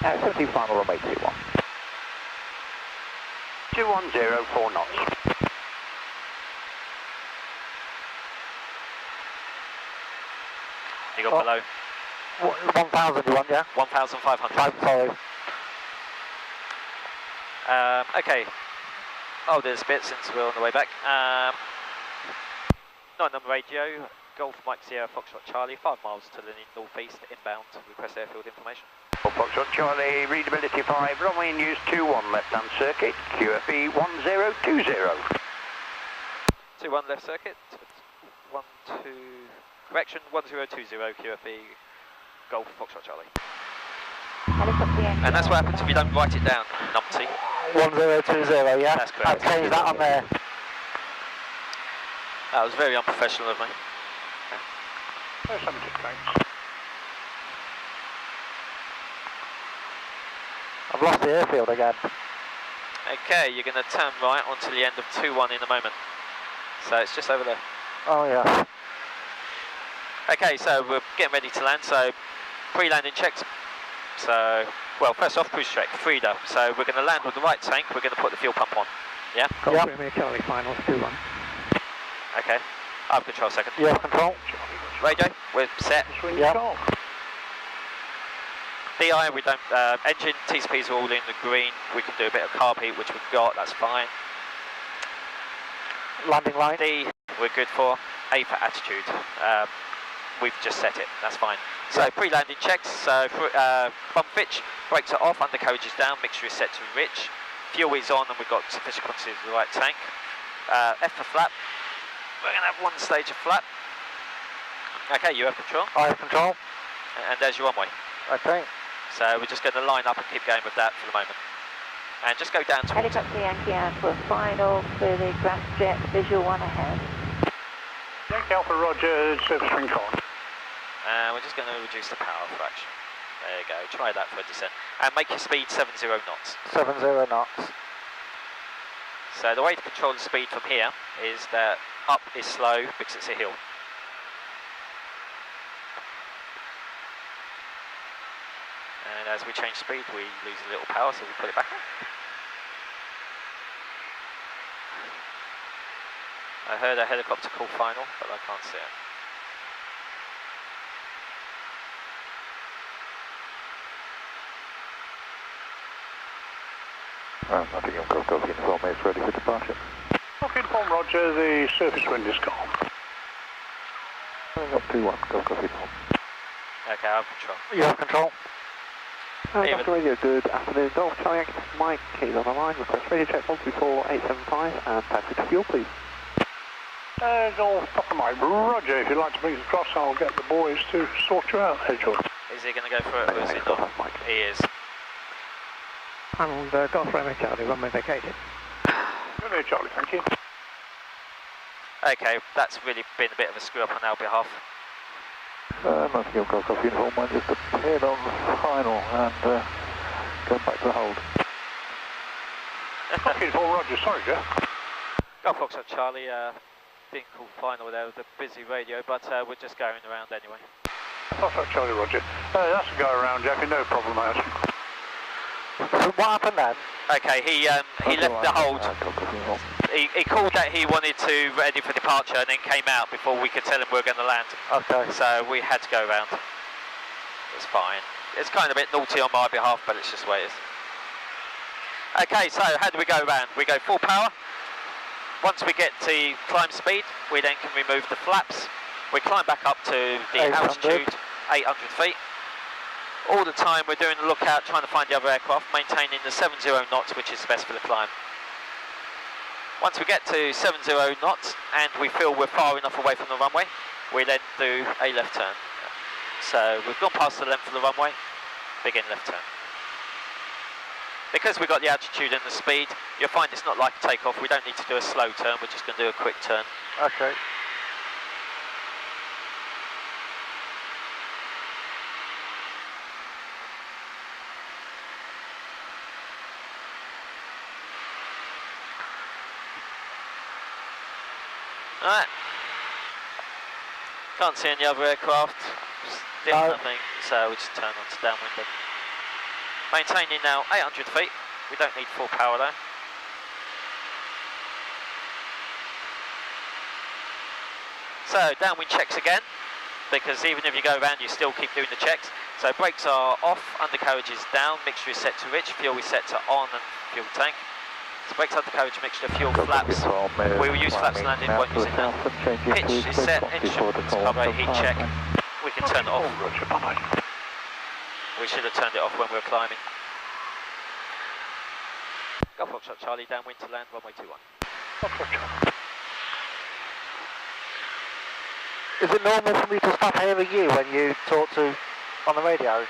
At 17 final runway 21. 210, 4 knots. You got below 1,000 you want, yeah? 1,500. Sorry. Okay. Oh, there's a bit since we're on the way back. 9 number radio, Golf Mike Sierra Foxtrot Charlie, 5 miles to the northeast, inbound, request airfield information. Foxtrot Charlie, readability 5, runway in use 21, left-hand circuit, QFE 1020. 21 left circuit, 1, 2, correction, 1020 QFE, Golf Foxtrot Charlie. And that's what happens if you don't write it down, numpty. 1020, yeah? That's correct. I've changed that on there. That was very unprofessional of me. I've lost the airfield again. Okay, you're going to turn right onto the end of 2-1 in a moment. So it's just over there. Oh yeah. Okay, so we're getting ready to land, so pre-landing checks. So, well, first off, cruise check, FREDA. So we're going to land with the right tank, we're going to put the fuel pump on. Yeah? Golf Romeo Charlie, finals 2-1. Okay, I have control second. You have control? Radio, we're set. Yeah. DI, we don't, engine, TCPs are all in the green. We can do a bit of carb heat, which we've got, that's fine. Landing line? D, we're good for. A for attitude. We've just set it, that's fine. So pre-landing checks, so bump pitch, brakes are off, undercarriage is down, mixture is set to rich. Fuel is on and we've got sufficient quantity of the right tank. F for flap, we're going to have 1 stage of flap. Okay, you have control. I have control. And there's your runway. Okay. So we're just going to line up and keep going with that for the moment. And just go down to Helicopter Yankee Alpha, final for the grass jet, visual 1 ahead. Yankee Alpha Roger, surface ring on. we're just going to reduce the power fraction. There you go, try that for a descent. And make your speed 70 knots. 70 knots. So the way to control the speed from here is that up is slow because it's a hill. And as we change speed, we lose a little power, so we put it back on. I heard a helicopter call final, but I can't see it. I think I've got Golf Uniform, it's ready for departure. Golf Uniform Roger, the surface wind is calm. Up 2-1, Golf Uniform. Okay, I have control. You have control. Dr. Radio, good afternoon. Golf Charlie Yankee, Mike, keys on the line, request radio check 124875 and taxi to fuel, please. Golf Papa Mike, Roger, if you'd like to bring us across, I'll get the boys to sort you out, there, George. Is he going to go for it or is he not? He is. And Golf Romeo Charlie, runway vacated. Romeo Charlie, thank you. Okay, that's really been a bit of a screw up on our behalf. I think I've got Golf Uniform, I just appeared on the final and going back to the hold. Golf Uniform Roger, sorry, Jeff. Golf Foxtrot Charlie, didn't call final there with a busy radio, but we're just going around anyway. Foxtrot Charlie Roger. That's a go around, Jeffy, no problem, mate. So what happened then? Okay, he left the hold. He called that he wanted to ready for departure and then came out before we could tell him we were going to land. Okay. So we had to go around. It's fine. It's kind of a bit naughty on my behalf, but it's just the way it is. Okay, so how do we go around? We go full power. Once we get to climb speed, we then can remove the flaps. We climb back up to the 800. altitude, 800 feet. All the time we're doing a lookout, trying to find the other aircraft, maintaining the 70 knots, which is best for the climb. Once we get to 70 knots and we feel we're far enough away from the runway, we then do a left turn. So we've gone past the length of the runway, begin left turn. Because we've got the altitude and the speed, you'll find it's not like a takeoff. We don't need to do a slow turn, we're just going to do a quick turn. Okay. Alright. Can't see any other aircraft. Still nothing, so we just turn on to downwind then. Maintaining now 800 feet. We don't need full power though. So downwind checks again, because even if you go around you still keep doing the checks. So brakes are off, undercarriage is down, mixture is set to rich, fuel is set to on and fuel tank. So brakes, undercarriage, mixture, fuel, flaps. We will use flaps landing, won't use it now. Pitch is set, instruments, carburetor heat check. We can turn it off. We should have turned it off when we were climbing. Golf Foxtrot Charlie, downwind to land, runway 21. Is it normal for me to stop hearing you when you talk to on the radio?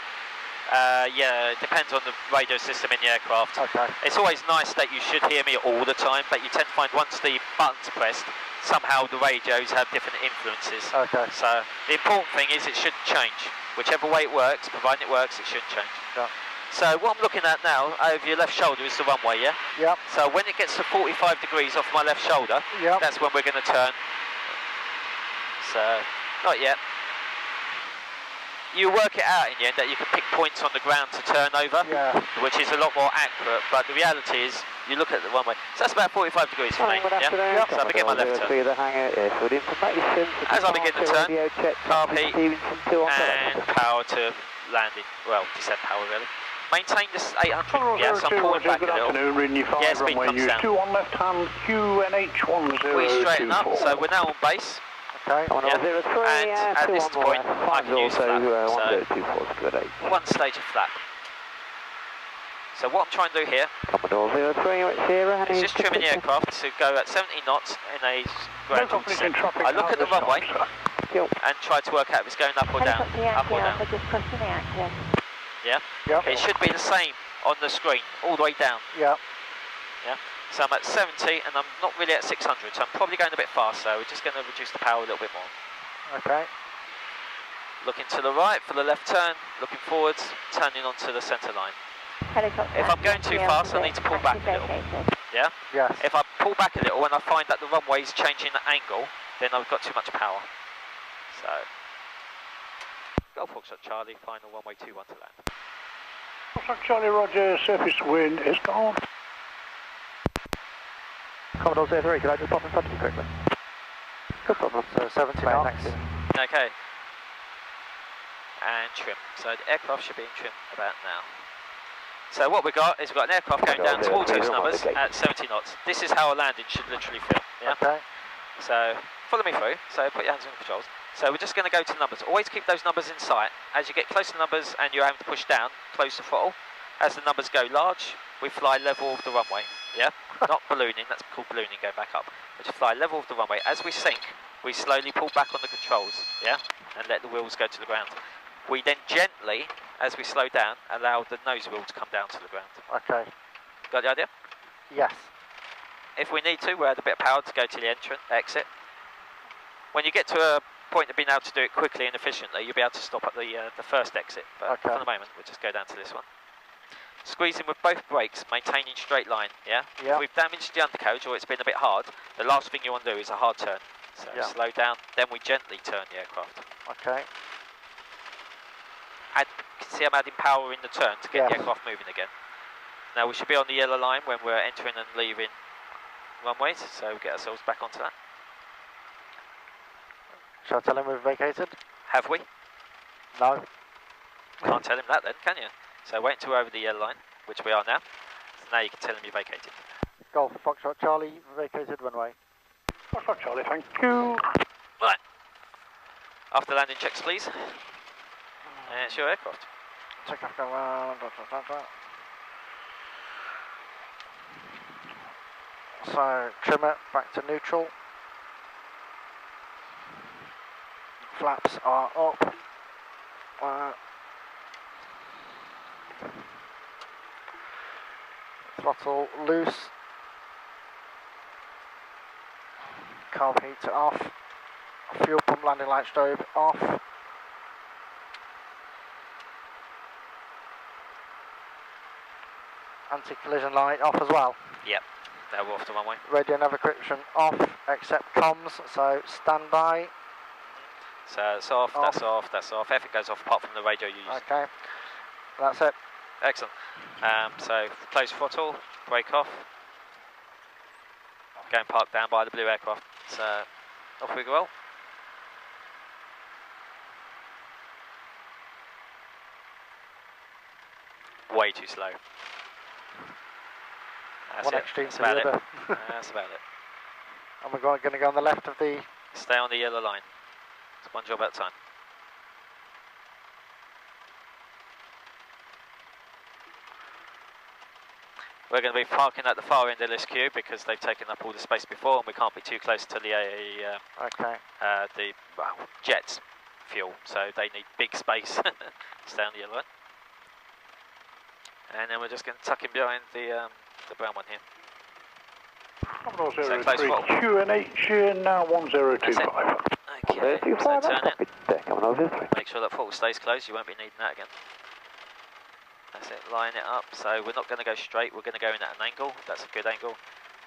Yeah, it depends on the radio system in the aircraft. Okay. It's always nice that you should hear me all the time, but you tend to find once the button's pressed, somehow the radios have different influences. Okay. So the important thing is it shouldn't change. Whichever way it works, providing it works, it shouldn't change. Yeah. So what I'm looking at now, over your left shoulder, is the runway, yeah? Yep. So when it gets to 45 degrees off my left shoulder, yep, that's when we're going to turn. So, not yet. You work it out in the end that you can pick points on the ground to turn over, yeah, which is a lot more accurate, but the reality is, you look at the runway, so that's about 45 degrees for me, yeah? Yep. So I begin my left turn. As I begin the turn, carb heat and power to landing, well, descent power really. Maintain this 800, yes, I'm pulling back a little. Yeah, speed comes down. 2 on left hand, QNH1024. We straighten up, so we're now on base. okay. Yeah. And at this point, I can use flap. So, one stage of flap. So what I'm trying to do here is just trimming the aircraft to go at 70 knots in a gradual descent. I look at the runway and try to work out if it's going up or down. Up or down. Yeah? Yep. It should be the same on the screen, all the way down. Yep. Yeah? So I'm at 70 and I'm not really at 600, so I'm probably going a bit fast, so we're just going to reduce the power a little bit more. Okay. Looking to the right for the left turn, looking forwards, turning onto the centre line. If I'm going too fast, I need to pull back a little. Yeah? Yes. If I pull back a little and I find that the runway is changing the angle, then I've got too much power. So, Golf Foxtrot Charlie, final runway 21 to land. Foxtrot Charlie, roger, surface wind is gone. Commodore 03, could I just pop in front of you quickly? No problem. So 70 knots. Okay. And trim. So the aircraft should be in trim about now. So what we've got is we've got an aircraft going down towards those numbers at 70 knots. This is how a landing should literally feel. Yeah? Okay. So follow me through. So put your hands on the controls. So we're just going to go to numbers. Always keep those numbers in sight. As you get close to numbers and you're having to push down, close the throttle. As the numbers go large, we fly level of the runway. Yeah? Not ballooning, that's called ballooning, going back up. We just fly level of the runway. As we sink, we slowly pull back on the controls, yeah? And let the wheels go to the ground. We then gently, as we slow down, allow the nose wheel to come down to the ground. Okay. Got the idea? Yes. If we need to, we'll add a bit of power to go to the exit. When you get to a point of being able to do it quickly and efficiently, you'll be able to stop at the first exit. But okay, for the moment, we'll just go down to this one. Squeezing with both brakes, maintaining straight line, yeah? Yeah. If we've damaged the undercarriage or it's been a bit hard, the last thing you want to do is a hard turn. So yeah, slow down, then we gently turn the aircraft. Okay. You can see I'm adding power in the turn to get yes, the aircraft moving again. Now we should be on the yellow line when we're entering and leaving runways, so get ourselves back onto that. Shall I tell him we've vacated? Have we? No. Can't tell him that then, can you? So wait until we're over the yellow line, which we are now. So now you can tell him you vacated. Golf Foxtrot Charlie, vacated runway. Foxtrot Charlie, thank you. Right. After landing checks, please. And it's your aircraft. Takeoff, go round. So, trim it back to neutral. Flaps are up. Throttle loose. Carb heater off. Fuel pump landing light strobe off. Anti-collision light off as well. Yep, now we're off the runway. Radio navigation off, except comms, so standby. So it's off, that's off, that's off. Everything goes off apart from the radio you use. Okay, that's it. Excellent. So close throttle, brake off. Go and park down by the blue aircraft. So off we go. Way too slow. That's One it. extreme That's to the about other. it. That's about it. And we're going to go on the left of the... Stay on the yellow line. It's one job at a time. We're going to be parking at the far end of this queue because they've taken up all the space before and we can't be too close to the jets fuel, so they need big space. Stay on the yellow line. And then we're just going to tuck in behind the brown one here. Commodore So 03, close throttle. QNH, now 1025. Okay, so turn in. Commodore 03. Make sure that throttle stays closed, you won't be needing that again. That's it, line it up. So we're not going to go straight, we're going to go in at an angle. That's a good angle.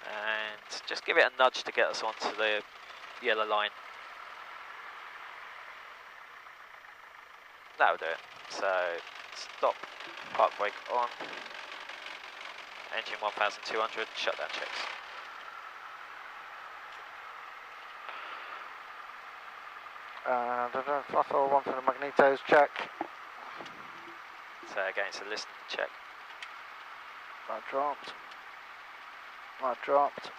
And just give it a nudge to get us onto the yellow line. That'll do it. So stop, park brake on. Engine 1200, shutdown checks. Throttle, one for the magnetos, check. So again, it's a listen check. That dropped. That dropped.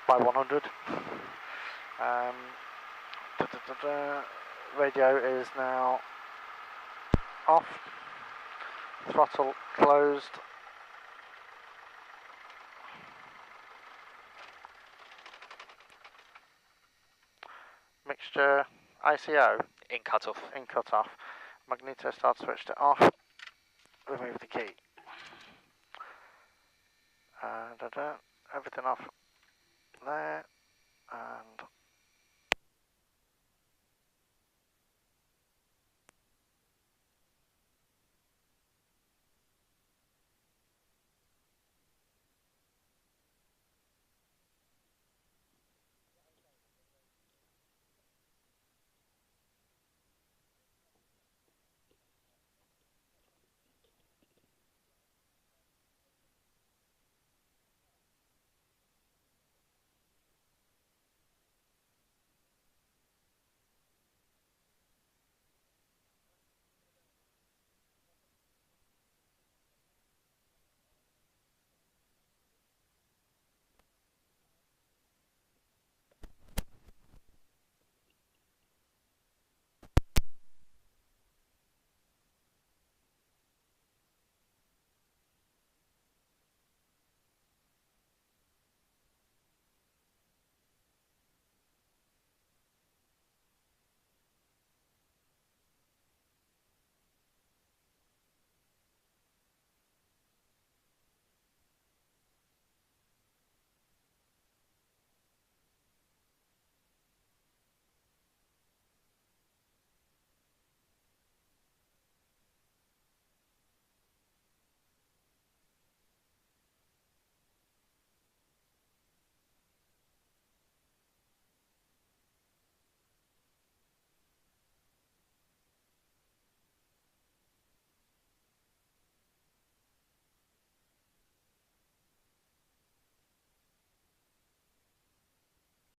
By 100. Radio is now off. Throttle closed. Mixture ICO. In cutoff. In cutoff. Magneto start switch to off. Remove the key. Everything off there.